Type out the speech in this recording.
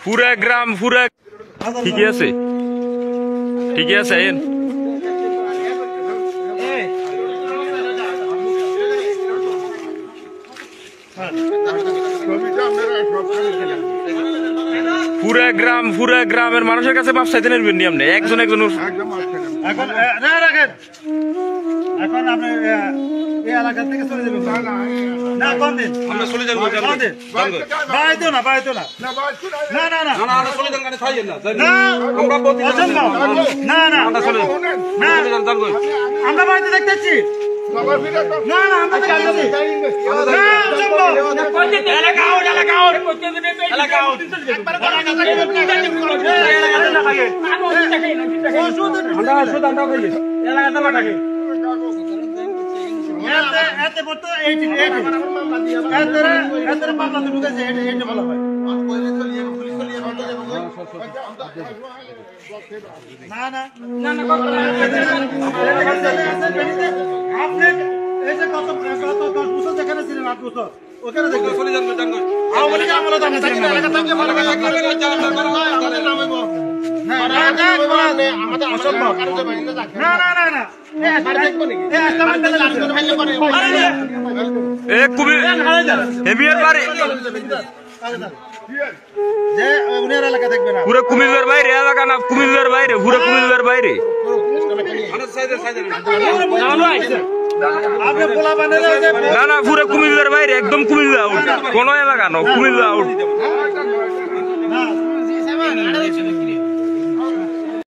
পুরা গ্রাম পুরা ঠিকই আছে আইন পুরা গ্রামের মানুষের কাছে মাপ চাইতে নেবেন নিয়ম নেই একজন এখন আপনি এই এলাকা থেকে চলে যাবেন না কোন দিন আমরা চলে যাব বাইতো না না আমরা চলে যান গানে ছাইয়েন না আমরা বলতে না আমরা চলে না আমরা বাইতে দেখতেছি না আমরা দেখতেছি না কোন দিন এলাকা এতে বলতো এইটি এতে মামলা তো ঢুকেছে এটা ভালো হয় না আপনি এই যে কত 10 বছর যেখানে ছিলেন 8 বছর ওখানে দেখে চলে যান আওয়ামী লীগ আমলে তো আপনি এলাকা থেকে ভালো আমাদের অসম্ভব না পুরো কুমিল্লার বাইরে এলাকা না কুমিল্লার বাইরে পুরো কুমিল্লার বাইরে না পুরো কুমিল্লার বাইরে একদম কুমিল্লা আউট কোন এলাকা না কুমিল্লা আউট